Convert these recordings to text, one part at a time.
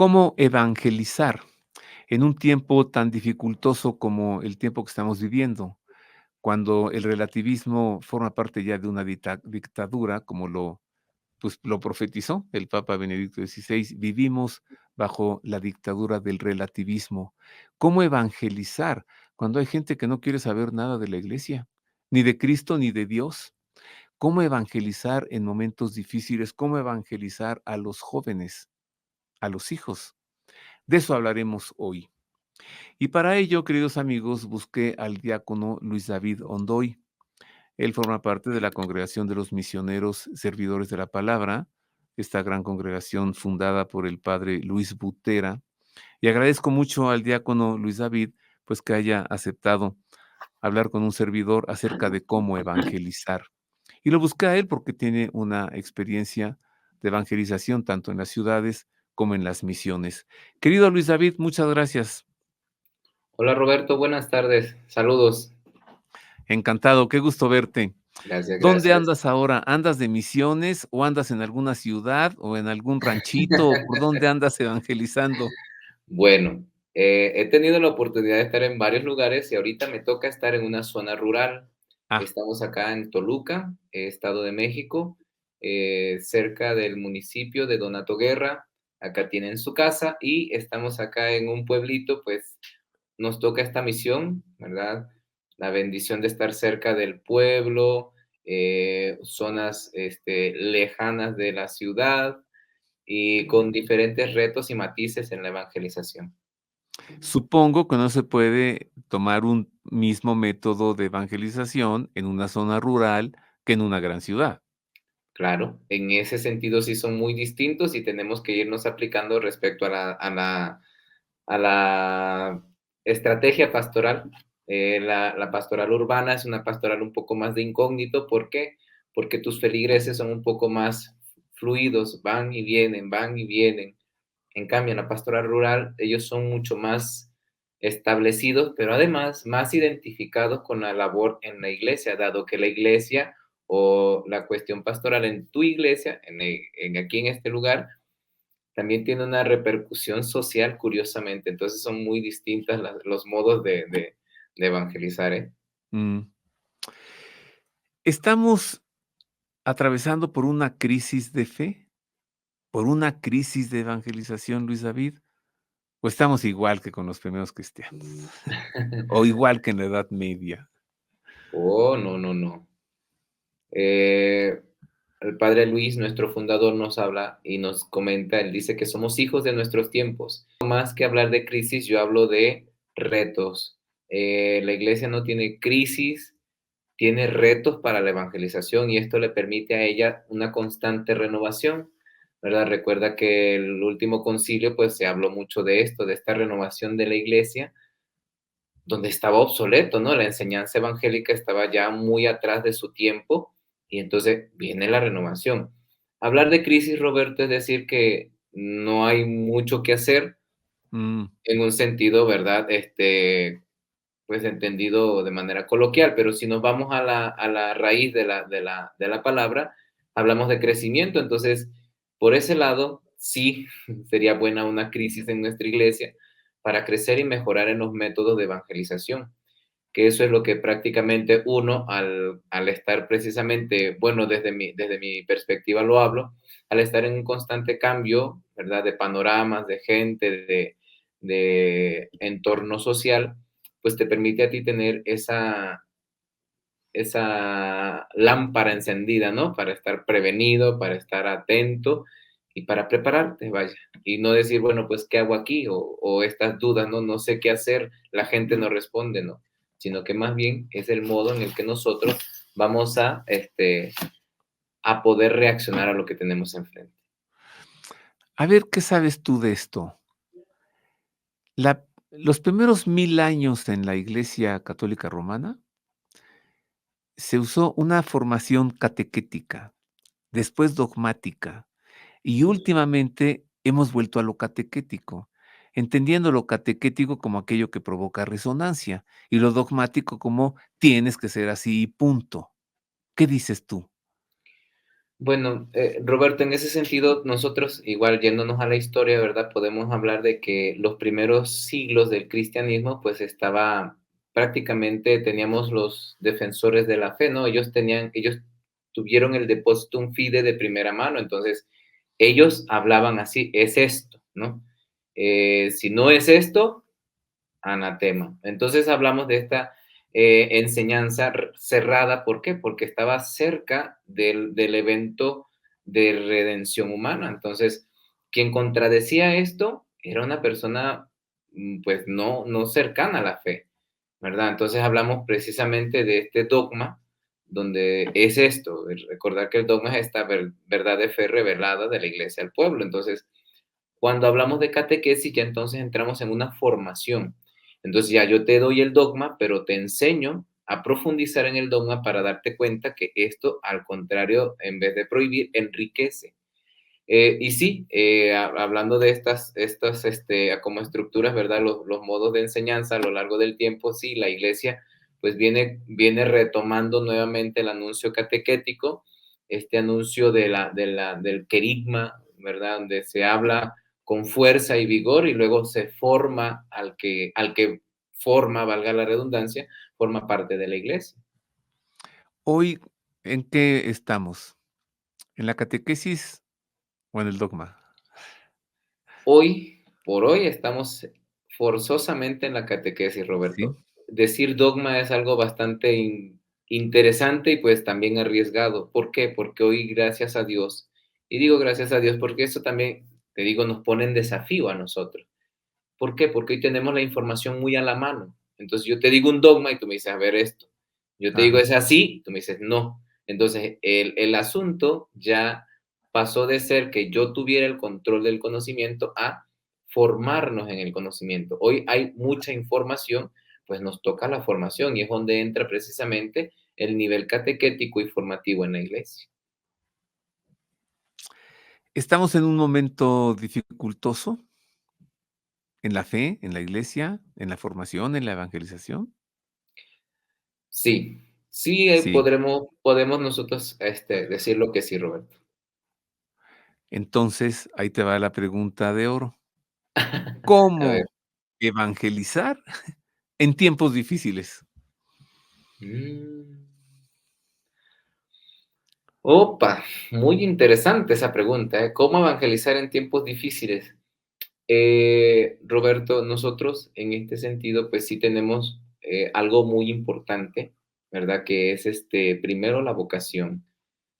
¿Cómo evangelizar en un tiempo tan dificultoso como el tiempo que estamos viviendo? Cuando el relativismo forma parte ya de una dictadura, como lo profetizó el Papa Benedicto XVI, vivimos bajo la dictadura del relativismo. ¿Cómo evangelizar cuando hay gente que no quiere saber nada de la iglesia, ni de Cristo, ni de Dios? ¿Cómo evangelizar en momentos difíciles? ¿Cómo evangelizar a los jóvenes, a los hijos? De eso hablaremos hoy. Y para ello, queridos amigos, busqué al diácono Luis David Ondoy. Él forma parte de la Congregación de los Misioneros Servidores de la Palabra, esta gran congregación fundada por el padre Luis Butera. Y agradezco mucho al diácono Luis David, pues que haya aceptado hablar con un servidor acerca de cómo evangelizar. Y lo busqué a él porque tiene una experiencia de evangelización tanto en las ciudades como en las misiones. Querido Luis David, muchas gracias. Hola Roberto, buenas tardes. Saludos. Encantado, qué gusto verte. Gracias, ¿Dónde gracias. andas ahora? ¿Andas de misiones o andas en alguna ciudad o en algún ranchito o por dónde andas evangelizando? Bueno, he tenido la oportunidad de estar en varios lugares y ahorita me toca estar en una zona rural. Ah, Estamos acá en Toluca, Estado de México, cerca del municipio de Donato Guerra. Acá tienen su casa y estamos acá en un pueblito, pues nos toca esta misión, ¿verdad? La bendición de estar cerca del pueblo, zonas lejanas de la ciudad y con diferentes retos y matices en la evangelización. supongo que no se puede tomar un mismo método de evangelización en una zona rural que en una gran ciudad. Claro, en ese sentido sí son muy distintos y tenemos que irnos aplicando respecto a la estrategia pastoral. La pastoral urbana es una pastoral un poco más de incógnito. ¿Por qué? Porque tus feligreses son un poco más fluidos, van y vienen, van y vienen. En cambio, en la pastoral rural, ellos son mucho más establecidos, pero además más identificados con la labor en la iglesia, dado que la iglesia o la cuestión pastoral en tu iglesia, aquí en este lugar, también tiene una repercusión social, curiosamente. Entonces son muy distintas los modos de evangelizar, ¿eh? Mm. ¿Estamos atravesando por una crisis de fe? ¿Por una crisis de evangelización, Luis David? ¿O estamos igual que con los primeros cristianos? ¿O igual que en la Edad Media? Oh, no, no, no. Eh, el padre Luis, nuestro fundador, nos habla y nos comenta, él dice que somos hijos de nuestros tiempos. Más que hablar de crisis, yo hablo de retos. La iglesia no tiene crisis, tiene retos para la evangelización y esto le permite a ella una constante renovación, ¿verdad? Recuerda que el último concilio, pues se habló mucho de esto, de esta renovación de la iglesia, donde estaba obsoleto, ¿no? La enseñanza evangélica estaba ya muy atrás de su tiempo y entonces viene la renovación. Hablar de crisis, Roberto, es decir que no hay mucho que hacer Mm. en un sentido, ¿verdad? Pues entendido de manera coloquial, pero si nos vamos a la raíz de la palabra, hablamos de crecimiento. Entonces, por ese lado, sí sería buena una crisis en nuestra iglesia para crecer y mejorar en los métodos de evangelización, que eso es lo que prácticamente uno, al estar precisamente, bueno, desde mi perspectiva lo hablo, al estar en un constante cambio, ¿verdad? De panoramas, de gente, de entorno social, pues te permite a ti tener esa lámpara encendida, ¿no? Para estar prevenido, para estar atento y para prepararte, vaya. Y no decir, bueno, pues, ¿qué hago aquí? O estas dudas, ¿no? No sé qué hacer, la gente no responde, ¿no? Sino que más bien es el modo en el que nosotros vamos a poder reaccionar a lo que tenemos enfrente. A ver, ¿qué sabes tú de esto? Los primeros 1000 años en la Iglesia Católica Romana se usó una formación catequética, después dogmática, y últimamente hemos vuelto a lo catequético, entendiendo lo catequético como aquello que provoca resonancia y lo dogmático como tienes que ser así y punto. ¿Qué dices tú? Bueno, Roberto, en ese sentido, nosotros, igual yéndonos a la historia, ¿verdad? Podemos hablar de que los primeros siglos del cristianismo, pues estaba prácticamente, teníamos los defensores de la fe, ¿no? Ellos tuvieron el depositum fide de primera mano, entonces ellos hablaban así, es esto, ¿no? Si no es esto, anatema. Entonces hablamos de esta enseñanza cerrada, ¿por qué? Porque estaba cerca del evento de redención humana. Entonces, quien contradecía esto era una persona, pues, no cercana a la fe, ¿verdad? Entonces hablamos precisamente de este dogma, donde es esto, recordar que el dogma es esta verdad de fe revelada de la iglesia al pueblo. Entonces, cuando hablamos de catequesis, ya entonces entramos en una formación. Entonces ya yo te doy el dogma, pero te enseño a profundizar en el dogma para darte cuenta que esto, al contrario, en vez de prohibir, enriquece. Y sí, hablando de estas como estructuras, ¿verdad? Los modos de enseñanza a lo largo del tiempo, sí, la iglesia pues viene retomando nuevamente el anuncio catequético, este anuncio del querigma, ¿verdad? Donde se habla con fuerza y vigor y luego se forma al que forma, valga la redundancia, forma parte de la iglesia. Hoy, ¿en qué estamos? ¿En la catequesis o en el dogma? Hoy por hoy estamos forzosamente en la catequesis, Sí, Roberto. Decir dogma es algo bastante interesante y pues también arriesgado. ¿Por qué? Porque hoy, gracias a Dios, y digo gracias a Dios porque eso también, te digo, nos pone en desafío a nosotros. ¿Por qué? Porque hoy tenemos la información muy a la mano. Entonces yo te digo un dogma y tú me dices, a ver esto. Yo te digo, ajá. es así, tú me dices, no. Entonces el asunto ya pasó de ser que yo tuviera el control del conocimiento a formarnos en el conocimiento. Hoy hay mucha información, pues nos toca la formación y es donde entra precisamente el nivel catequético y formativo en la iglesia. ¿Estamos en un momento dificultoso en la fe, en la iglesia, en la formación, en la evangelización? Sí, sí, Sí. podemos nosotros decir lo que sí, Roberto. Entonces, ahí te va la pregunta de oro. A ver. ¿Cómo evangelizar en tiempos difíciles? Mm. Opa, muy interesante esa pregunta, ¿eh? ¿Cómo evangelizar en tiempos difíciles? Roberto, nosotros en este sentido, pues sí tenemos algo muy importante, ¿verdad? Que es primero la vocación.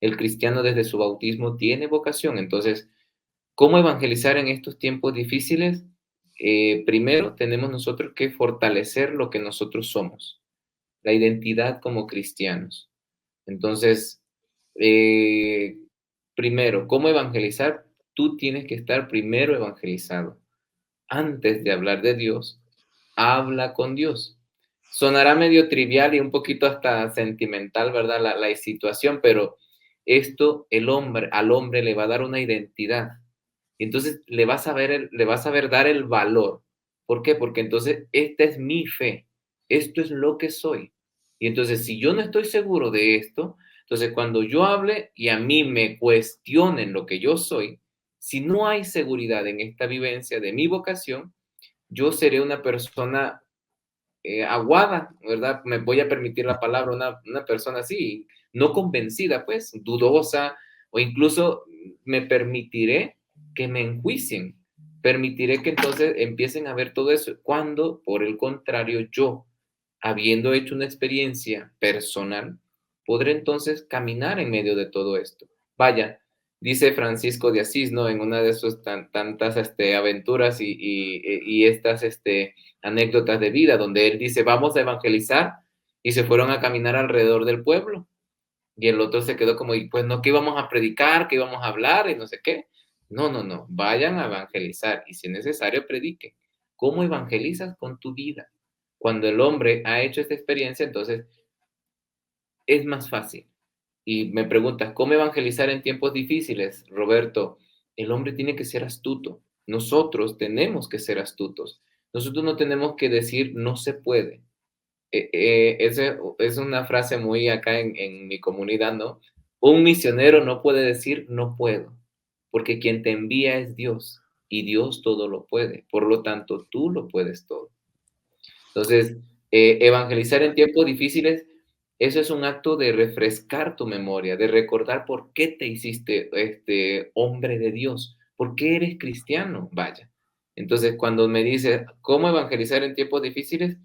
El cristiano desde su bautismo tiene vocación, entonces, ¿cómo evangelizar en estos tiempos difíciles? Primero tenemos nosotros que fortalecer lo que nosotros somos, la identidad como cristianos. Entonces, eh, primero, ¿cómo evangelizar? Tú tienes que estar primero evangelizado. Antes de hablar de Dios, habla con Dios. Sonará medio trivial y un poquito hasta sentimental, ¿verdad? La situación, pero esto al hombre le va a dar una identidad. Y entonces le vas a saber dar el valor. ¿Por qué? Porque entonces esta es mi fe. Esto es lo que soy. Y entonces, si yo no estoy seguro de esto, entonces cuando yo hable y a mí me cuestionen lo que yo soy, si no hay seguridad en esta vivencia de mi vocación, yo seré una persona aguada, ¿verdad? Me voy a permitir la palabra, una persona así, no convencida, pues, dudosa, o incluso me permitiré que me enjuicien, permitiré que entonces empiecen a ver todo eso, cuando, por el contrario, yo, habiendo hecho una experiencia personal, podré entonces caminar en medio de todo esto. Vaya, dice Francisco de Asís, ¿no? En una de sus tantas aventuras y estas anécdotas de vida, donde él dice, vamos a evangelizar, y se fueron a caminar alrededor del pueblo. Y el otro se quedó como, y pues no, que íbamos a predicar, que íbamos a hablar y no sé qué. No, no, no, vayan a evangelizar y si es necesario, prediquen. ¿Cómo evangelizas? Con tu vida. Cuando el hombre ha hecho esta experiencia, entonces es más fácil. Y me preguntas, ¿cómo evangelizar en tiempos difíciles? Roberto, el hombre tiene que ser astuto. Nosotros tenemos que ser astutos. Nosotros no tenemos que decir no se puede. Esa es una frase muy acá en mi comunidad, ¿no? Un misionero no puede decir no puedo, porque quien te envía es Dios y Dios todo lo puede. Por lo tanto, tú lo puedes todo. Entonces, evangelizar en tiempos difíciles, eso es un acto de refrescar tu memoria, de recordar por qué te hiciste hombre de Dios, por qué eres cristiano, vaya. Entonces, cuando me dices, ¿cómo evangelizar en tiempos difíciles?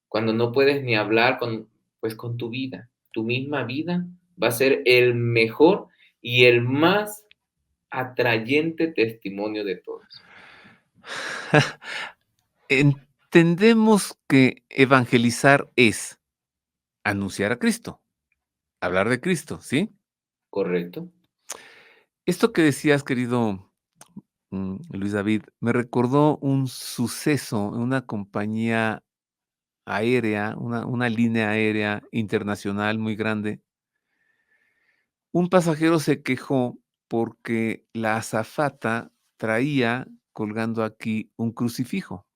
Cuando no puedes ni hablar con, pues con tu vida, tu misma vida va a ser el mejor y el más atrayente testimonio de todos. Entendemos que evangelizar es anunciar a Cristo, hablar de Cristo, ¿sí? ¿Correcto? Esto que decías, querido, Luis David, me recordó un suceso en una compañía aérea, una línea aérea internacional muy grande. Un pasajero se quejó porque la azafata traía colgando aquí un crucifijo,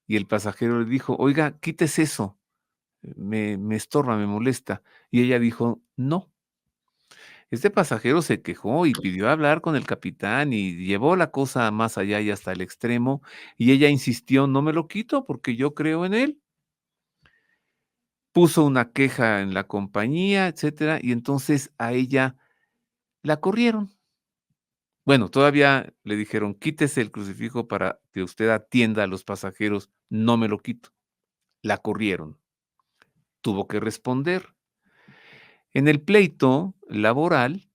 y el pasajero le dijo: "Oiga, quítese eso, me estorba, me molesta". Y ella dijo: "No". Este pasajero se quejó y pidió hablar con el capitán y llevó la cosa más allá y hasta el extremo, y ella insistió: "No me lo quito porque yo creo en él". Puso una queja en la compañía, etcétera, y entonces a ella la corrieron. Bueno, todavía le dijeron: "Quítese el crucifijo para que usted atienda a los pasajeros". "No me lo quito". La corrieron. Tuvo que responder. En el pleito laboral,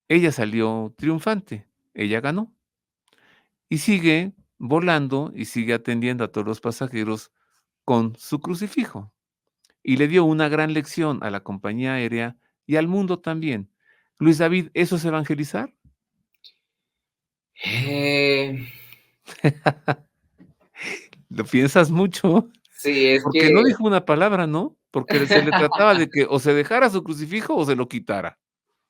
ella salió triunfante, ella ganó, y sigue volando y sigue atendiendo a todos los pasajeros con su crucifijo, y le dio una gran lección a la compañía aérea y al mundo también. Luis David, ¿eso es evangelizar? Eh, Lo piensas mucho, sí, es porque que no dijo una palabra, ¿no? Porque se le trataba de que o se dejara su crucifijo o se lo quitara.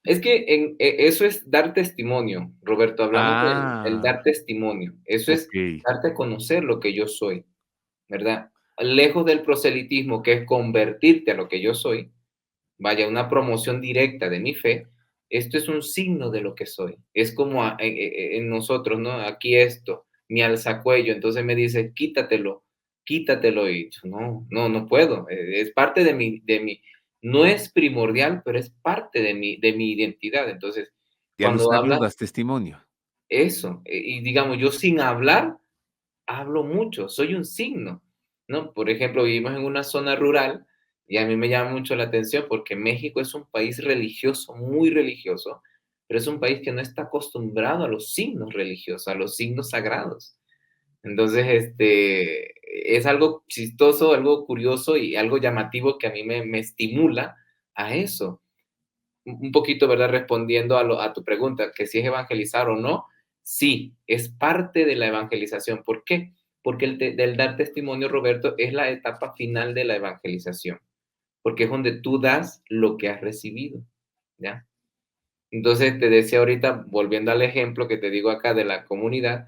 es que eso es dar testimonio, Roberto, hablamos del Ah, dar testimonio. Eso es okey. darte a conocer lo que yo soy, ¿verdad? Lejos del proselitismo, que es convertirte a lo que yo soy, vaya, una promoción directa de mi fe, esto es un signo de lo que soy. Es como en nosotros, ¿no? Aquí esto, mi alzacuello, entonces me dice, quítatelo, quítatelo, y yo, no, no, no puedo, es parte de mi, no es primordial, pero es parte de mi identidad. Entonces, Y al cuando usarlo hablas das testimonio. eso, y digamos, yo sin hablar, hablo mucho, soy un signo, ¿no? Por ejemplo, vivimos en una zona rural y a mí me llama mucho la atención porque México es un país religioso, muy religioso, pero es un país que no está acostumbrado a los signos religiosos, a los signos sagrados. Entonces, es algo chistoso, algo curioso y algo llamativo que a mí me estimula a eso. Un poquito, ¿verdad? Respondiendo a tu pregunta, que si es evangelizar o no, sí, es parte de la evangelización. ¿Por qué? Porque el dar testimonio, Roberto, es la etapa final de la evangelización, porque es donde tú das lo que has recibido, ¿ya? Entonces, te decía ahorita, volviendo al ejemplo que te digo acá de la comunidad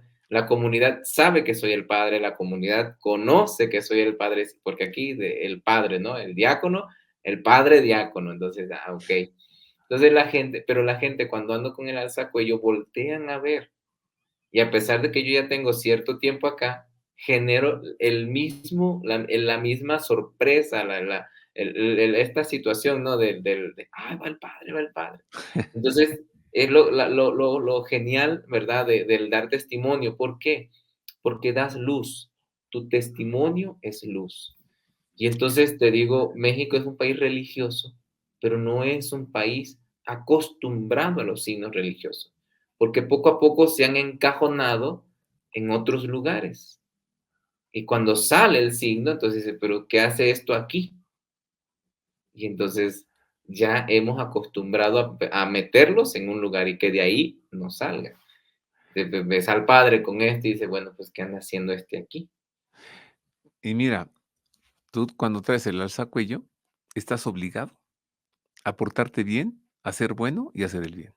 sabe que soy el padre, la comunidad conoce que soy el padre, porque aquí el padre, ¿no? El diácono, el padre diácono, entonces, ok. Entonces pero la gente cuando ando con el alzacuello voltean a ver, y a pesar de que yo ya tengo cierto tiempo acá, genero la misma sorpresa, esta situación, ¿no? Ay, va el padre, va el padre. Entonces, es lo genial, ¿verdad? Del dar testimonio. ¿Por qué? Porque das luz. Tu testimonio es luz. Y entonces te digo, México es un país religioso, pero no es un país acostumbrado a los signos religiosos, porque poco a poco se han encajonado en otros lugares. Y cuando sale el signo, entonces dice, pero ¿qué hace esto aquí? Y entonces ya hemos acostumbrado a meterlos en un lugar y que de ahí no salga. Ves al padre con este y dice, bueno, pues ¿qué anda haciendo este aquí? Y mira, tú cuando traes el alzacuello, estás obligado a portarte bien, a ser bueno y a hacer el bien,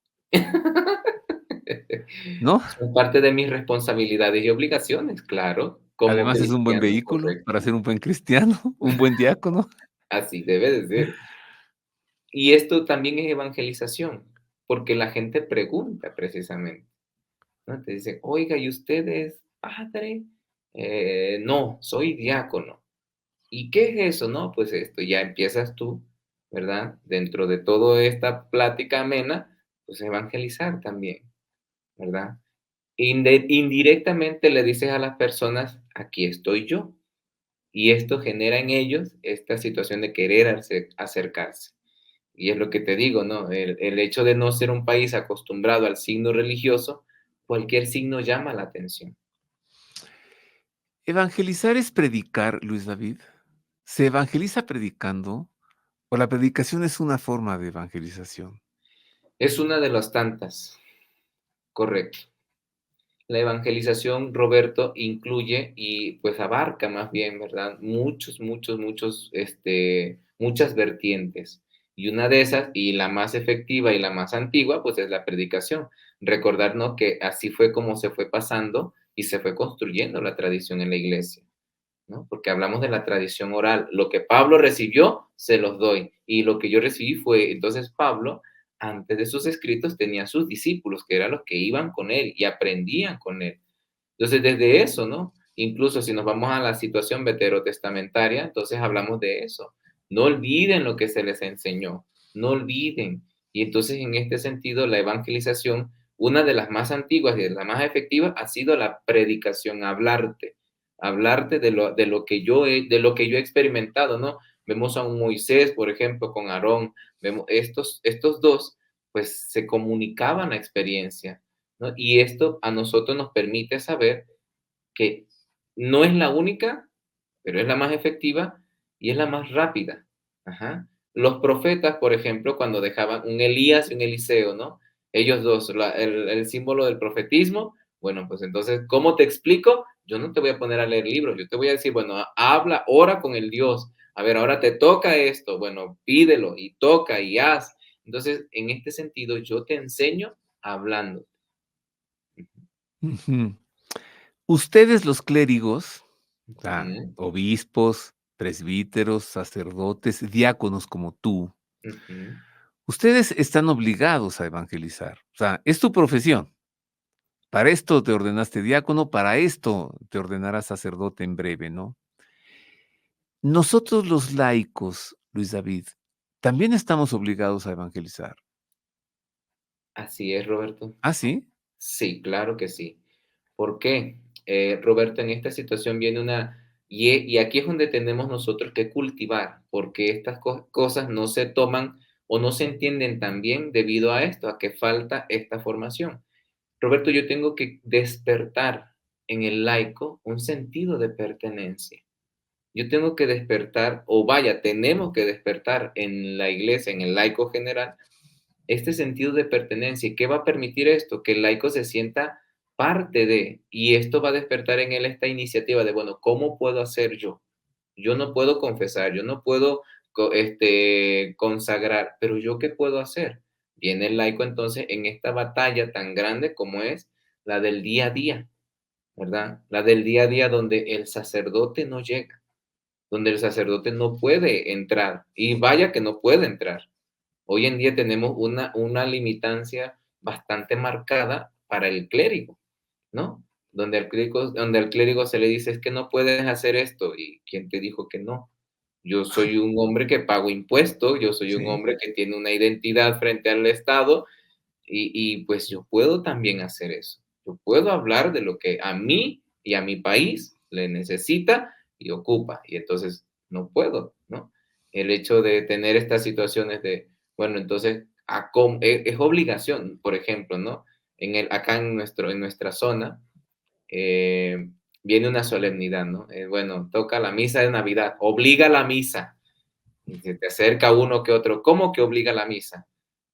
¿no? Son parte de mis responsabilidades y obligaciones, claro, como Además, es un buen cristiano, vehículo correcto. para ser un buen cristiano, un buen diácono. Así debe de ser. Y esto también es evangelización, porque la gente pregunta precisamente, ¿no? Te dice, oiga, ¿y usted es padre? No, soy diácono. ¿Y qué es eso? No, pues esto, ya empiezas tú, ¿verdad? Dentro de toda esta plática amena, pues evangelizar también, ¿verdad? Indirectamente le dices a las personas, aquí estoy yo. Y esto genera en ellos esta situación de querer acercarse. Y es lo que te digo, ¿no? El hecho de no ser un país acostumbrado al signo religioso, cualquier signo llama la atención. ¿Evangelizar es predicar, Luis David? ¿Se evangeliza predicando o la predicación es una forma de evangelización? Es una de las tantas, correcto. La evangelización, Roberto, incluye y pues abarca más bien, ¿verdad? Muchas vertientes. Y una de esas, y la más efectiva y la más antigua, pues es la predicación. Recordarnos que así fue como se fue pasando y se fue construyendo la tradición en la iglesia, ¿no? Porque hablamos de la tradición oral. Lo que Pablo recibió, se los doy. Y lo que yo recibí fue, entonces Pablo, antes de sus escritos, tenía sus discípulos, que eran los que iban con él y aprendían con él. Entonces, desde eso, ¿no? Incluso si nos vamos a la situación veterotestamentaria, entonces hablamos de eso. No olviden lo que se les enseñó, no olviden. Y entonces, en este sentido, la evangelización, una de las más antiguas y de las más efectivas, ha sido la predicación, hablarte de lo que yo he experimentado, ¿no? Vemos a un Moisés, por ejemplo, con Aarón, vemos estos dos, pues se comunicaban la experiencia, ¿no? Y esto a nosotros nos permite saber que no es la única, pero es la más efectiva y es la más rápida. Ajá. Los profetas, por ejemplo, cuando dejaban un Elías y un Eliseo, ¿no? Ellos dos, el símbolo del profetismo, bueno, pues entonces, ¿cómo te explico? Yo no te voy a poner a leer libros, yo te voy a decir, bueno, habla, ora con el Dios. A ver, ahora te toca esto, bueno, pídelo y toca y haz. Entonces, en este sentido, yo te enseño hablando. Ujú. Ustedes, los clérigos, Ujú, obispos, presbíteros, sacerdotes, diáconos como tú, ujú. ustedes están obligados a evangelizar. O sea, es tu profesión. Para esto te ordenaste diácono, para esto te ordenarás sacerdote en breve, ¿no? Nosotros los laicos, Luis David, también estamos obligados a evangelizar. Así es, Roberto. ¿Ah, sí? Sí, claro que sí. ¿Por qué? Roberto, en esta situación viene y aquí es donde tenemos nosotros que cultivar, porque estas cosas no se toman o no se entienden tan bien debido a esto, a que falta esta formación. Roberto, yo tengo que despertar en el laico un sentido de pertenencia. Yo tengo que despertar, o vaya, tenemos que despertar en la iglesia, en el laico general, este sentido de pertenencia. ¿Y qué va a permitir esto? Que el laico se sienta parte de, y esto va a despertar en él esta iniciativa de, bueno, ¿cómo puedo hacer yo? Yo no puedo confesar, yo no puedo consagrar, pero ¿yo qué puedo hacer? Viene el laico entonces en esta batalla tan grande como es la del día a día, ¿verdad? La del día a día donde el sacerdote no llega, donde el sacerdote no puede entrar, y vaya que no puede entrar. Hoy en día tenemos una limitancia bastante marcada para el clérigo, ¿no? Donde al clérigo se le dice, es que no puedes hacer esto. ¿Y quién te dijo que no? Yo soy un hombre que pago impuestos, yo soy un Sí. hombre que tiene una identidad frente al Estado y pues yo puedo también hacer eso. Yo puedo hablar de lo que a mí y a mi país le necesita y ocupa. Y entonces no puedo, ¿no? El hecho de tener estas situaciones de, bueno, entonces es obligación, por ejemplo, ¿no? Acá en nuestra zona eh, viene una solemnidad, ¿no? Bueno, toca la misa de Navidad, obliga la misa. Y se te acerca uno que otro, ¿cómo que obliga la misa?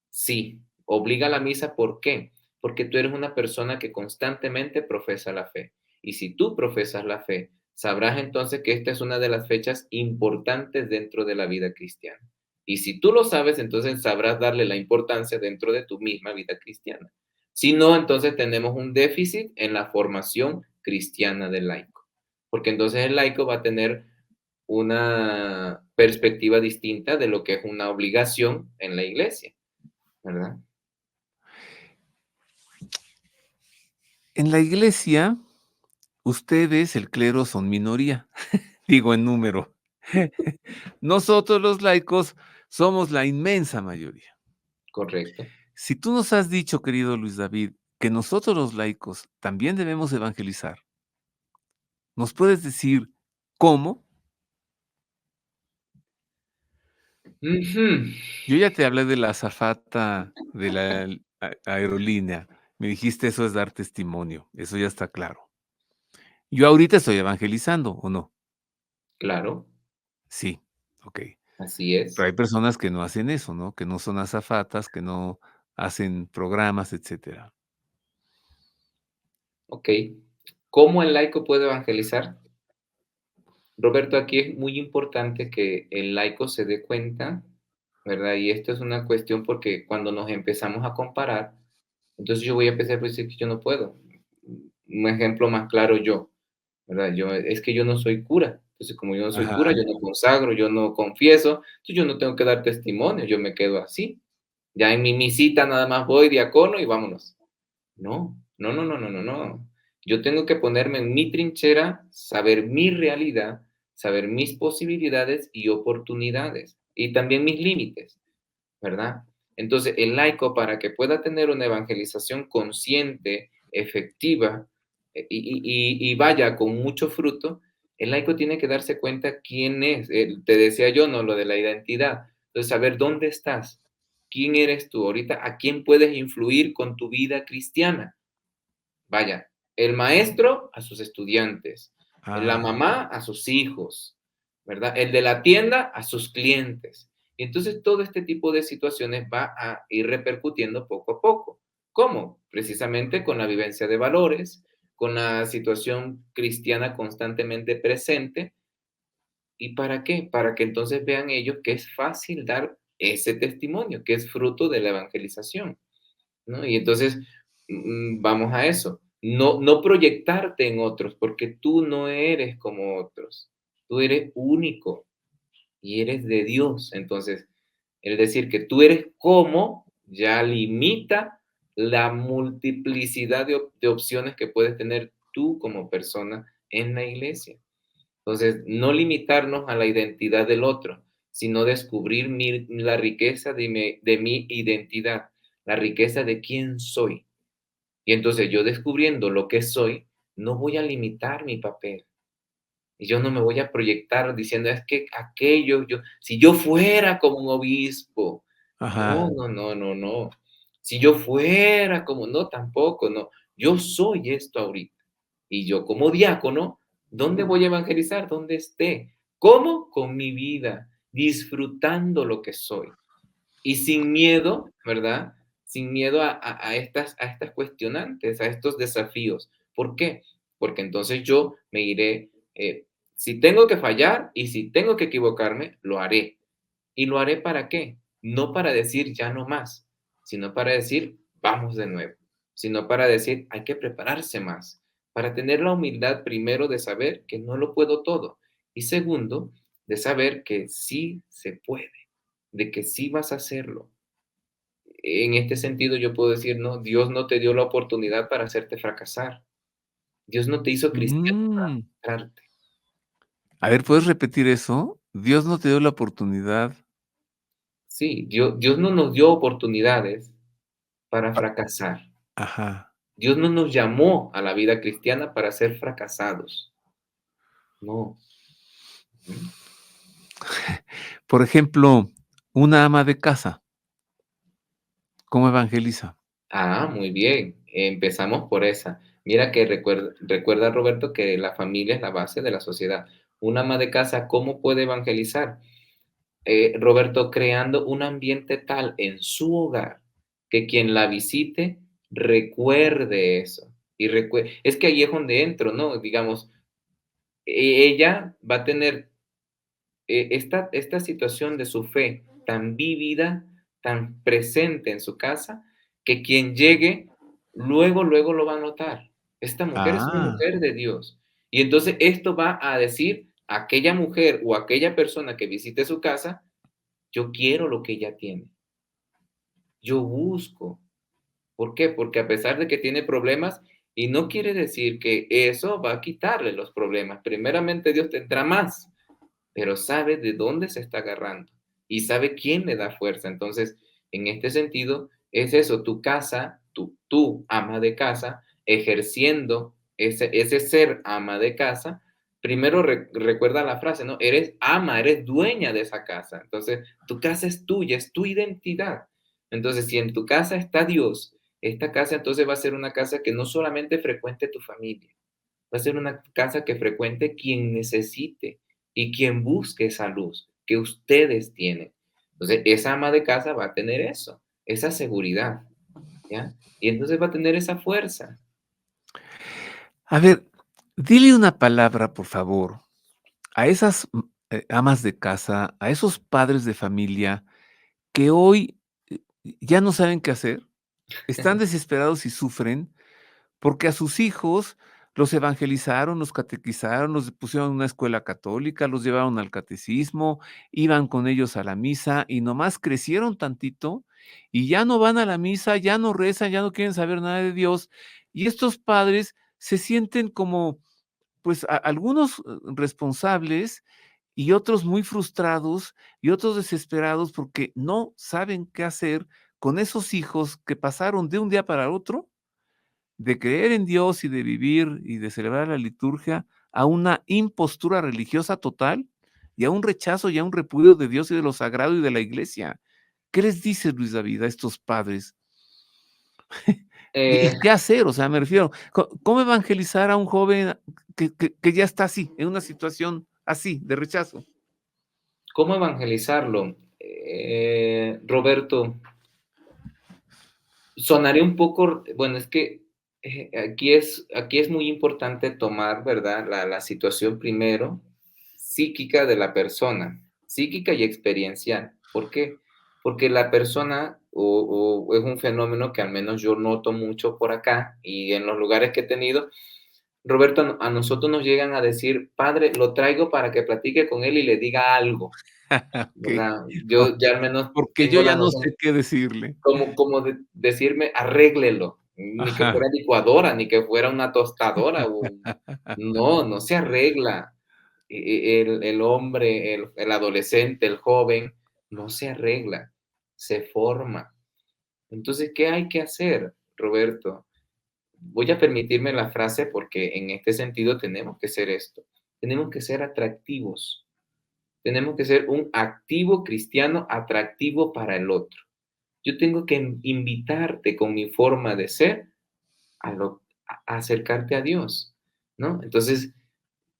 Sí, obliga a la misa, ¿por qué? Porque tú eres una persona que constantemente profesa la fe. Y si tú profesas la fe, sabrás entonces que esta es una de las fechas importantes dentro de la vida cristiana. Y si tú lo sabes, entonces sabrás darle la importancia dentro de tu misma vida cristiana. Si no, entonces tenemos un déficit en la formación cristiana del laico. Porque entonces el laico va a tener una perspectiva distinta de lo que es una obligación en la iglesia, ¿verdad? En la iglesia, ustedes, el clero, son minoría, digo en número. Nosotros los laicos somos la inmensa mayoría. Correcto. Si tú nos has dicho, querido Luis David, que nosotros los laicos también debemos evangelizar, ¿nos puedes decir cómo? Ujú, Yo ya te hablé de la azafata de la aerolínea. Me dijiste eso es dar testimonio, eso ya está claro. Yo ahorita estoy evangelizando, ¿o no? claro, Sí, okey. así Pero es. hay personas que no hacen eso, ¿no? Que no son azafatas, que no hacen programas, etcétera. Ok. ¿Cómo el laico puede evangelizar? Roberto, aquí es muy importante que el laico se dé cuenta, ¿verdad? Y esto es una cuestión porque cuando nos empezamos a comparar, entonces yo voy a empezar a decir que yo no puedo. Un ejemplo más claro yo, ¿verdad? Es que yo no soy cura. Entonces, como yo no soy cura, Ajá, yo no consagro, yo no confieso, entonces yo no tengo que dar testimonio, yo me quedo así. Ya en mi misita nada más voy, diácono y vámonos. No, no, no, no, no, no, no. Yo tengo que ponerme en mi trinchera, saber mi realidad, saber mis posibilidades y oportunidades y también mis límites, ¿verdad? Entonces, el laico, para que pueda tener una evangelización consciente, efectiva y vaya con mucho fruto, el laico tiene que darse cuenta quién es. Te decía yo, ¿no? Lo de la identidad. Entonces, saber dónde estás, quién eres tú ahorita, a quién puedes influir con tu vida cristiana. Vaya, el maestro a sus estudiantes, la ah, mamá a sus hijos, ¿verdad? El de la tienda a sus clientes. Y entonces todo este tipo de situaciones va a ir repercutiendo poco a poco. ¿Cómo? Precisamente con la vivencia de valores, con la situación cristiana constantemente presente. ¿Y para qué? Para que entonces vean ellos que es fácil dar ese testimonio, que es fruto de la evangelización. ¿No? Y entonces, vamos a eso. No proyectarte en otros, porque tú no eres como otros. Tú eres único y eres de Dios. Entonces, el decir que tú eres como ya limita la multiplicidad de opciones que puedes tener tú como persona en la iglesia. Entonces, no limitarnos a la identidad del otro, sino descubrir la riqueza de mi identidad, la riqueza de quién soy. Y entonces yo descubriendo lo que soy, no voy a limitar mi papel. Y yo no me voy a proyectar diciendo, es que aquello, si yo fuera como un obispo, no, ajá, no, no, no, no. Si yo fuera como, no, tampoco, no. Yo soy esto ahorita. Y yo como diácono, ¿dónde voy a evangelizar? ¿Dónde esté? ¿Cómo? Con mi vida, disfrutando lo que soy. Y sin miedo, ¿verdad? Sin miedo a estas cuestionantes, a estos desafíos. ¿Por qué? Porque entonces yo me iré, si tengo que fallar y si tengo que equivocarme, lo haré. ¿Y lo haré para qué? No para decir ya no más, sino para decir vamos de nuevo, sino para decir hay que prepararse más, para tener la humildad primero de saber que no lo puedo todo y segundo, de saber que sí se puede, de que sí vas a hacerlo. En este sentido yo puedo decir, no, Dios no te dio la oportunidad para hacerte fracasar. Dios no te hizo cristiano para mm. frustrarte. A ver, ¿puedes repetir eso? Dios no te dio la oportunidad. Sí, Dios no nos dio oportunidades para Ah, fracasar. ajá. Dios no nos llamó a la vida cristiana para ser fracasados. No. Ujú. Por ejemplo, una ama de casa, ¿cómo evangeliza? Muy bien. Empezamos por esa. Mira que recuerda, Roberto, que la familia es la base de la sociedad. Una ama de casa, ¿cómo puede evangelizar? Roberto, creando un ambiente tal en su hogar que quien la visite recuerde eso. Es que ahí es donde entro, ¿no? Digamos, ella va a tener esta situación de su fe tan vívida, tan presente en su casa, que quien llegue, luego, lo va a notar. Esta mujer es una Ah, mujer de Dios. Y entonces esto va a decir aquella mujer o aquella persona que visite su casa, yo quiero lo que ella tiene. Yo busco. ¿Por qué? Porque a pesar de que tiene problemas, y no quiere decir que eso va a quitarle los problemas. Primeramente Dios tendrá más, pero sabe de dónde se está agarrando y sabe quién le da fuerza. Entonces, en este sentido, es eso, tu casa, tú ama de casa, ejerciendo ese ser ama de casa. Primero recuerda la frase, ¿no? Eres ama, eres dueña de esa casa. Entonces, tu casa es tuya, es tu identidad. Entonces, si en tu casa está Dios, esta casa entonces va a ser una casa que no solamente frecuente tu familia, va a ser una casa que frecuente quien necesite y quien busque esa luz que ustedes tienen. Entonces, esa ama de casa va a tener eso, esa seguridad, ¿ya? Y entonces va a tener esa fuerza. A ver, dile una palabra, por favor, a esas, amas de casa, a esos padres de familia que hoy, ya no saben qué hacer, están desesperados y sufren porque a sus hijos los evangelizaron, los catequizaron, los pusieron en una escuela católica, los llevaron al catecismo, iban con ellos a la misa y nomás crecieron tantito y ya no van a la misa, ya no rezan, ya no quieren saber nada de Dios. Y estos padres se sienten como, pues, algunos responsables y otros muy frustrados y otros desesperados porque no saben qué hacer con esos hijos que pasaron de un día para otro de creer en Dios y de vivir y de celebrar la liturgia a una impostura religiosa total y a un rechazo y a un repudio de Dios y de lo sagrado y de la iglesia. ¿Qué les dices, Luis David, a estos padres? ¿Y Eh, qué hacer? O sea, me refiero, ¿cómo evangelizar a un joven que ya está así, en una situación así, de rechazo? ¿Cómo evangelizarlo? Roberto, sonaré un poco, bueno, es que aquí es muy importante tomar, ¿verdad? La situación primero psíquica de la persona, psíquica y experiencial. ¿Por qué? Porque la persona, o es un fenómeno que al menos yo noto mucho por acá y en los lugares que he tenido, Roberto, a nosotros nos llegan a decir, padre, lo traigo para que platique con él y le diga algo, Okey, ¿verdad? Yo ya al menos porque yo tengo la ya no noción sé qué decirle. como decirme, arréglelo, ni que Ajá. fuera licuadora, ni que fuera una tostadora, no, no se arregla. El hombre, el adolescente, el joven, no se arregla, se forma. Entonces, ¿qué hay que hacer, Roberto? Voy a permitirme la frase porque en este sentido tenemos que ser esto. Tenemos que ser atractivos. Tenemos que ser un activo cristiano atractivo para el otro. Yo tengo que invitarte con mi forma de ser a acercarte a Dios, ¿no? Entonces,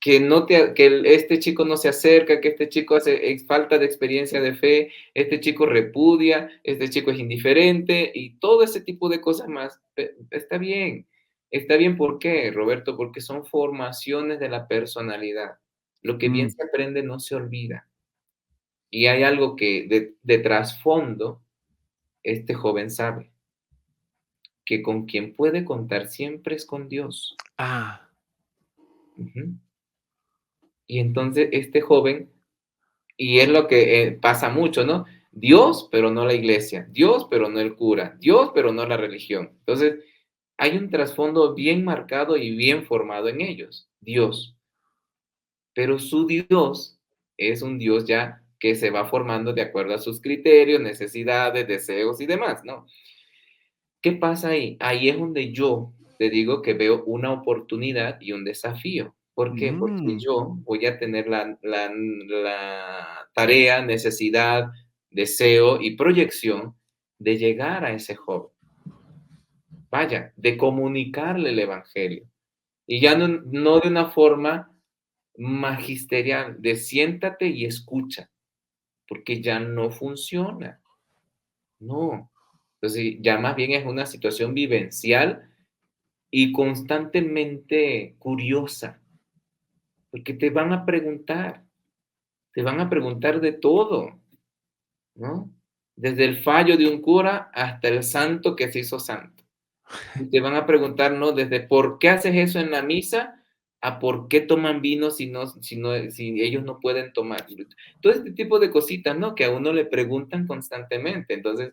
este chico no se acerca, que este chico hace falta de experiencia de fe, este chico repudia, este chico es indiferente y todo ese tipo de cosas más. Está bien. Está bien, ¿por qué, Roberto? Porque son formaciones de la personalidad. Lo que bien Mm, se aprende no se olvida. Y hay algo que de trasfondo, este joven sabe, que con quien puede contar siempre es con Dios. ah, Ujú. Y entonces este joven, y es lo que pasa mucho, ¿no? Dios, pero no la iglesia. Dios, pero no el cura. Dios, pero no la religión. Entonces, hay un trasfondo bien marcado y bien formado en ellos. Dios. Pero su Dios es un Dios ya que se va formando de acuerdo a sus criterios, necesidades, deseos y demás, ¿no? ¿Qué pasa ahí? Ahí es donde yo te digo que veo una oportunidad y un desafío. ¿Por qué? Porque mm, yo voy a tener la tarea, necesidad, deseo y proyección de llegar a ese joven. Vaya, de comunicarle el evangelio. Y ya no de una forma magisterial, de siéntate y escucha, porque ya no funciona. No. Entonces, ya más bien es una situación vivencial y constantemente curiosa, porque te van a preguntar de todo, ¿no? Desde el fallo de un cura hasta el santo que se hizo santo. Y te van a preguntar, ¿no? Desde por qué haces eso en la misa a por qué toman vino si ellos no pueden tomar. Todo este tipo de cositas, ¿no? Que a uno le preguntan constantemente. Entonces,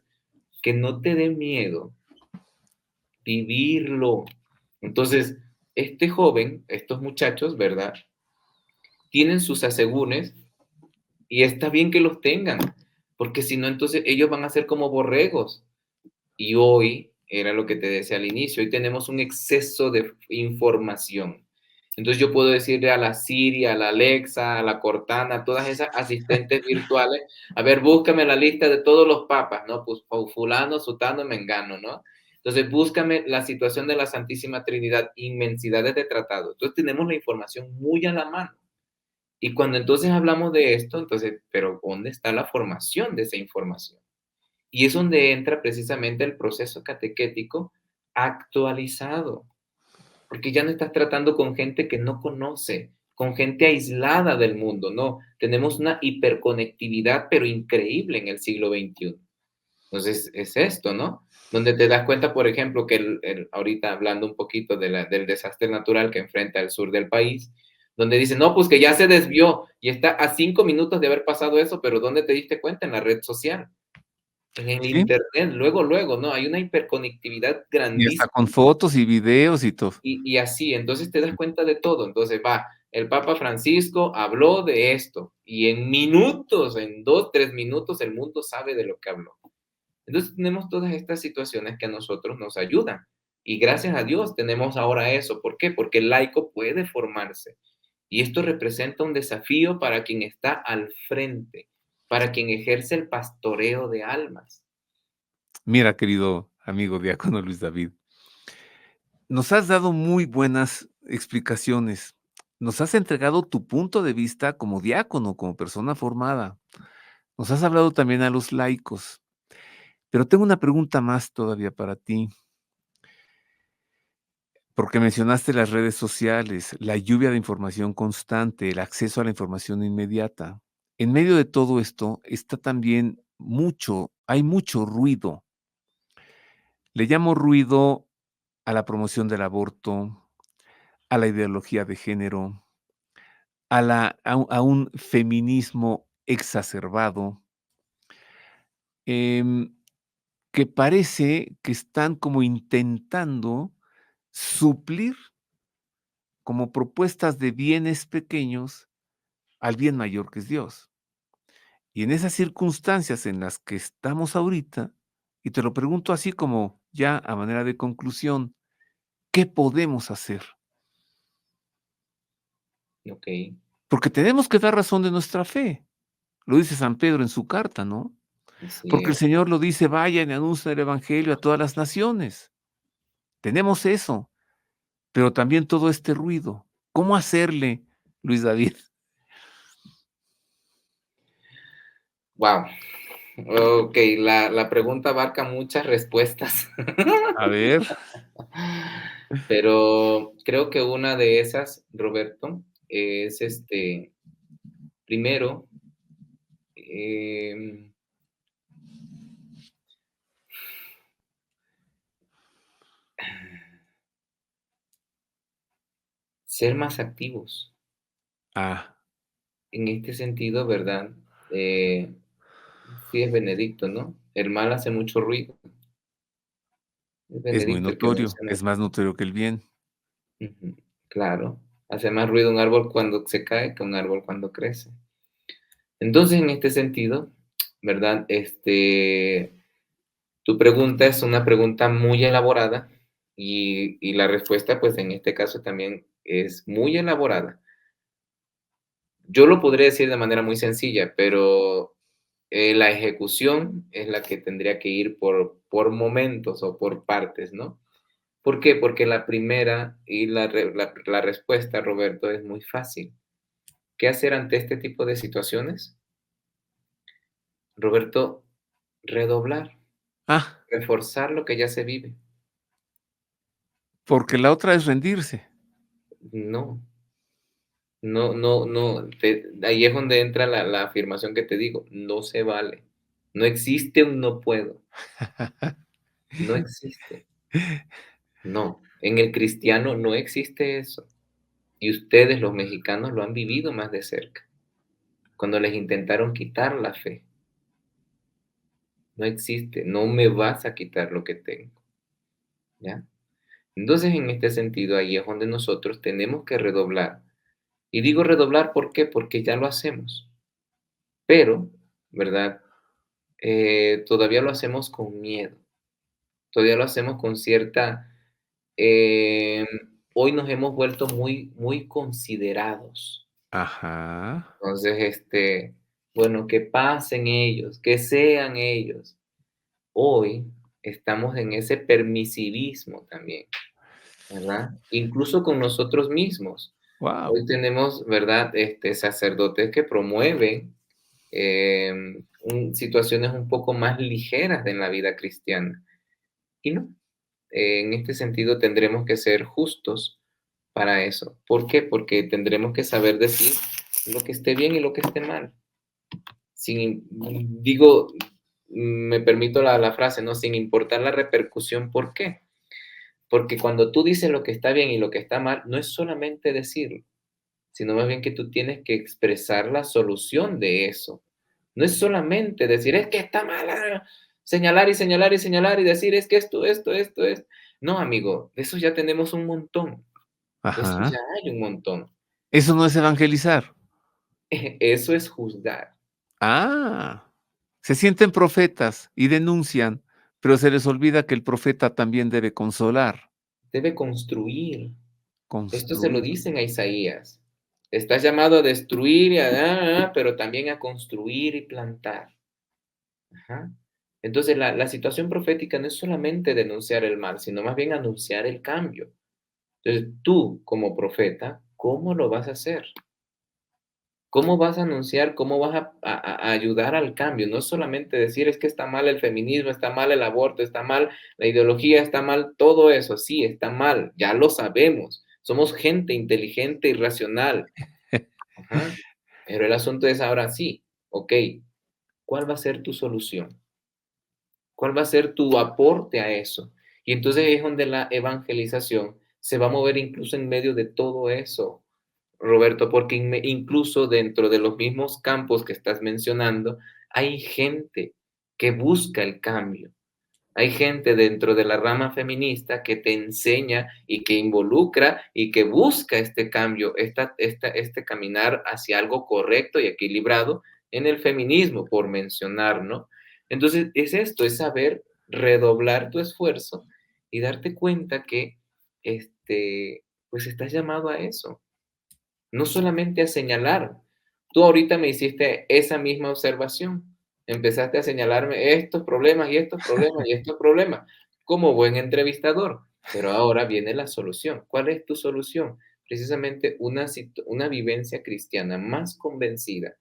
que no te dé miedo vivirlo. Entonces, este joven, estos muchachos, ¿verdad? Tienen sus asegúnes y está bien que los tengan, porque si no, entonces ellos van a ser como borregos. Y hoy, era lo que te decía al inicio, hoy tenemos un exceso de información. Entonces yo puedo decirle a la Siri, a la Alexa, a la Cortana, a todas esas asistentes virtuales, a ver, búscame la lista de todos los papas, ¿no? Pues fulano, sutano, mengano, ¿no? Entonces búscame la situación de la Santísima Trinidad, inmensidades de tratado. Entonces tenemos la información muy a la mano. Y cuando entonces hablamos de esto, entonces, pero ¿dónde está la formación de esa información? Y es donde entra precisamente el proceso catequético actualizado, porque ya no estás tratando con gente que no conoce, con gente aislada del mundo, no, tenemos una hiperconectividad, pero increíble en el siglo XXI. Entonces, es esto, ¿no? Donde te das cuenta, por ejemplo, que ahorita hablando un poquito del desastre natural que enfrenta el sur del país, donde dice, no, pues que ya se desvió y está a 5 minutos de haber pasado eso, pero ¿dónde te diste cuenta? En la red social. En el Sí, Internet, luego, luego, ¿no? Hay una hiperconectividad y hasta grandísima con fotos y videos y todo. y así, entonces te das cuenta de todo. Entonces va, el Papa Francisco habló de esto y en minutos, en 2, 3 minutos, el mundo sabe de lo que habló. Entonces tenemos todas estas situaciones que a nosotros nos ayudan y gracias a Dios tenemos ahora eso. ¿Por qué? Porque el laico puede formarse y esto representa un desafío para quien está al frente, para quien ejerce el pastoreo de almas. Mira, querido amigo diácono Luis David, nos has dado muy buenas explicaciones. Nos has entregado tu punto de vista como diácono, como persona formada. Nos has hablado también a los laicos. Pero tengo una pregunta más todavía para ti, porque mencionaste las redes sociales, la lluvia de información constante, el acceso a la información inmediata. En medio de todo esto está también hay mucho ruido. Le llamo ruido a la promoción del aborto, a la ideología de género, a un feminismo exacerbado, em, que parece que están como intentando suplir como propuestas de bienes pequeños al bien mayor que es Dios. Y en esas circunstancias en las que estamos ahorita, y te lo pregunto así como ya a manera de conclusión, ¿qué podemos hacer? Ok, Porque tenemos que dar razón de nuestra fe. Lo dice San Pedro en su carta, ¿no? así Porque el es. Señor lo dice: "Vayan y anuncien el evangelio a todas las naciones". Tenemos eso, pero también todo este ruido. ¿Cómo hacerle, Luis David? Wow. Ok, la pregunta abarca muchas respuestas, A ver. pero creo que una de esas, Roberto, es primero, em, ser más activos. Ah, En este sentido, ¿verdad? Eh, sí es Benedicto, ¿no? El mal hace mucho ruido. Es es muy Benedicto el que notorio, menciona. es más notorio que el bien. Ujú, claro, hace más ruido un árbol cuando se cae que un árbol cuando crece. Entonces, en este sentido, ¿verdad? Tu pregunta es una pregunta muy elaborada y la respuesta, pues en este caso también es muy elaborada. Yo lo podría decir de manera muy sencilla, pero la ejecución es la que tendría que ir por momentos o por partes, ¿no? ¿Por qué? Porque la primera y la respuesta, Roberto, es muy fácil. ¿Qué hacer ante este tipo de situaciones? Roberto, redoblar, Ah, reforzar lo que ya se vive. porque la otra es rendirse. No, no, no, no. Ahí es donde entra la afirmación que te digo. No se vale. No existe un no puedo. No existe. No. En el cristiano no existe eso. Y ustedes, los mexicanos, lo han vivido más de cerca, cuando les intentaron quitar la fe. No existe, no me vas a quitar lo que tengo, ¿ya? Entonces, en este sentido, ahí es donde nosotros tenemos que redoblar. Y digo redoblar, ¿por qué? Porque ya lo hacemos, pero, ¿verdad? Todavía lo hacemos con miedo, todavía lo hacemos con cierta, em, hoy nos hemos vuelto muy, muy considerados. Ajá. Entonces, bueno, que pasen ellos, que sean ellos. Hoy estamos en ese permisivismo también, ¿verdad? Incluso con nosotros mismos. Wow. Hoy tenemos, ¿verdad? Sacerdotes que promueven situaciones un poco más ligeras en la vida cristiana. Y no, en este sentido tendremos que ser justos para eso. ¿Por qué? Porque tendremos que saber decir lo que esté bien y lo que esté mal. Sin, digo, me permito la frase, ¿no? Sin importar la repercusión. ¿Por qué? Porque cuando tú dices lo que está bien y lo que está mal, no es solamente decirlo, sino más bien que tú tienes que expresar la solución de eso. No es solamente decir, es que está mal, señalar y señalar y señalar y decir, es que esto. No, amigo, de eso ya tenemos un montón. De eso ya Ajá. hay un montón. ¿Eso no es evangelizar? Eso es juzgar. Ah, se sienten profetas y denuncian, pero se les olvida que el profeta también debe consolar, Debe construir. Esto se lo construir. dicen a Isaías. Estás llamado a destruir, pero también a construir y plantar. Ajá. Entonces, la situación profética no es solamente denunciar el mal, sino más bien anunciar el cambio. Entonces, tú como profeta, ¿cómo lo vas a hacer? ¿Cómo vas a anunciar? ¿Cómo vas a ayudar al cambio? No es solamente decir es que está mal el feminismo, está mal el aborto, está mal la ideología, está mal todo eso. Sí, está mal, ya lo sabemos. Somos gente inteligente y racional. Ajá. Pero el asunto es ahora sí, ok, ¿cuál va a ser tu solución? ¿Cuál va a ser tu aporte a eso? Y entonces es donde la evangelización se va a mover incluso en medio de todo eso, Roberto, porque incluso dentro de los mismos campos que estás mencionando, hay gente que busca el cambio. Hay gente dentro de la rama feminista que te enseña y que involucra y que busca este cambio, este caminar hacia algo correcto y equilibrado en el feminismo, por mencionar, ¿no? Entonces, es esto, es saber redoblar tu esfuerzo y darte cuenta que, pues estás llamado a eso, no solamente a señalar. Tú ahorita me hiciste esa misma observación. Empezaste a señalarme estos problemas y estos problemas y estos problemas, como buen entrevistador. Pero ahora viene la solución. ¿Cuál es tu solución? Precisamente una vivencia cristiana más convencida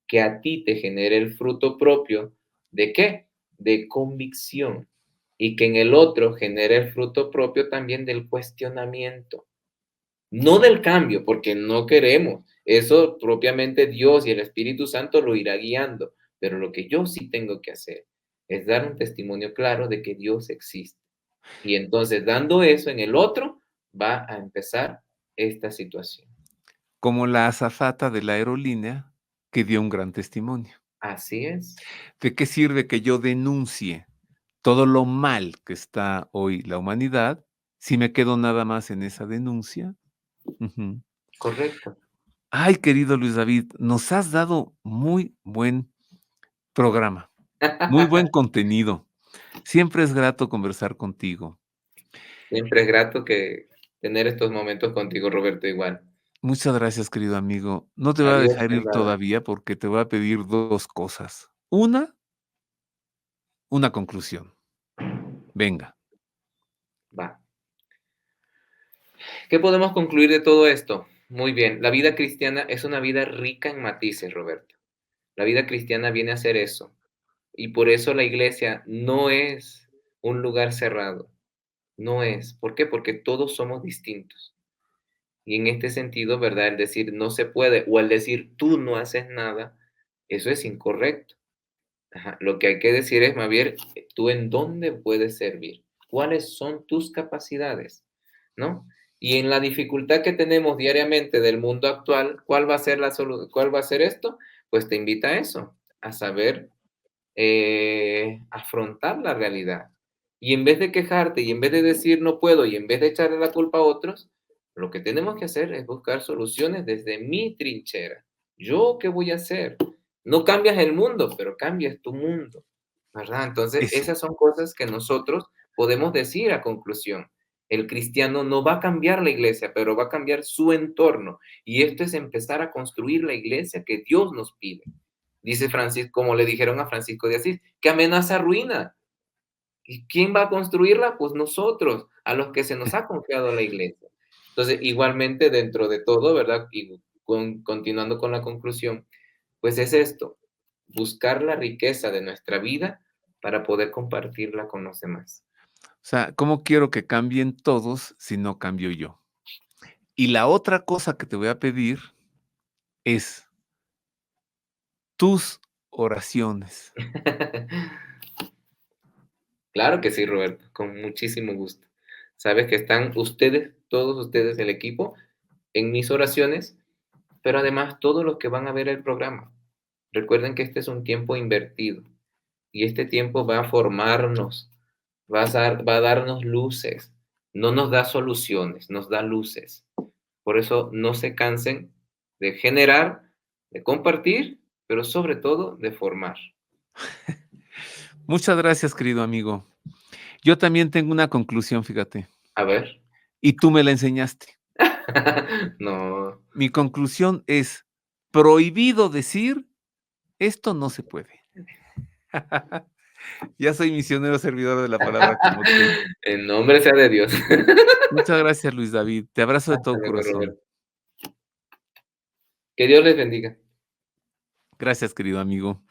que a ti te genere el fruto propio de ¿qué? De convicción y que en el otro genere el fruto propio también del cuestionamiento. No del cambio, porque no queremos. Eso propiamente Dios y el Espíritu Santo lo irá guiando. Pero lo que yo sí tengo que hacer es dar un testimonio claro de que Dios existe. Y entonces, dando eso en el otro, va a empezar esta situación. Como la azafata de la aerolínea que dio un gran testimonio. Así es, ¿De qué sirve que yo denuncie todo lo mal que está hoy la humanidad si me quedo nada más en esa denuncia? Ujú. correcto. Ay, querido Luis David, nos has dado muy buen programa, muy buen contenido. Siempre es grato conversar contigo. Siempre es grato que tener estos momentos contigo, Roberto, igual. Muchas gracias, querido amigo. No te voy a Adiós, dejar de ir nada. todavía porque te voy a pedir 2 cosas. Una conclusión. Venga. Va. ¿Qué podemos concluir de todo esto? Muy bien, la vida cristiana es una vida rica en matices, Roberto. La vida cristiana viene a ser eso. Y por eso la iglesia no es un lugar cerrado. No es. ¿Por qué? Porque todos somos distintos. Y en este sentido, ¿verdad? El decir no se puede o el decir tú no haces nada, eso es incorrecto. Ajá. Lo que hay que decir es, más bien, tú en dónde puedes servir. ¿Cuáles son tus capacidades? ¿No? Y en la dificultad que tenemos diariamente del mundo actual, ¿cuál va a ser cuál va a ser esto? Pues te invita a eso, a saber afrontar la realidad. Y en vez de quejarte, y en vez de decir no puedo, y en vez de echarle la culpa a otros, lo que tenemos que hacer es buscar soluciones desde mi trinchera. ¿Yo qué voy a hacer? No cambias el mundo, pero cambias tu mundo, ¿verdad? Entonces, Eso. esas son cosas que nosotros podemos decir a conclusión. El cristiano no va a cambiar la iglesia, pero va a cambiar su entorno. Y esto es empezar a construir la iglesia que Dios nos pide. Dice Francisco, como le dijeron a Francisco de Asís, que amenaza ruina. ¿Y quién va a construirla? Pues nosotros, a los que se nos ha confiado la iglesia. Entonces, igualmente dentro de todo, ¿verdad? Y continuando con la conclusión, pues es esto, buscar la riqueza de nuestra vida para poder compartirla con los demás. O sea, ¿cómo quiero que cambien todos si no cambio yo? Y la otra cosa que te voy a pedir es tus oraciones. Claro que sí, Roberto, con muchísimo gusto. Sabes que están ustedes, todos ustedes, el equipo, en mis oraciones, pero además todos los que van a ver el programa. Recuerden que este es un tiempo invertido y este tiempo va a formarnos, va a darnos luces, no nos da soluciones, nos da luces. Por eso no se cansen de generar, de compartir, pero sobre todo de formar. Muchas gracias, querido amigo. Yo también tengo una conclusión, fíjate, A ver. y tú me la enseñaste. No. Mi conclusión es: prohibido decir: "Esto no se puede". Ya soy misionero servidor de la palabra como tú. En nombre sea de Dios. Muchas gracias, Luis David. Te abrazo de Hasta todo luego, corazón. Roberto. Que Dios les bendiga. Gracias, querido amigo.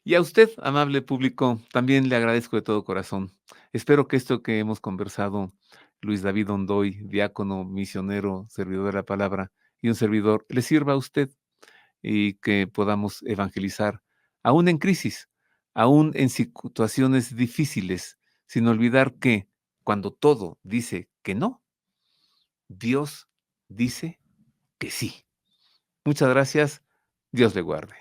Y a usted, amable público, también le agradezco de todo corazón. Espero que esto que hemos conversado, Luis David Ondoy, diácono, misionero, servidor de la palabra y un servidor, le sirva a usted y que podamos evangelizar, aún en crisis, aún en situaciones difíciles, sin olvidar que cuando todo dice que no, Dios dice que sí. Muchas gracias. Dios le guarde.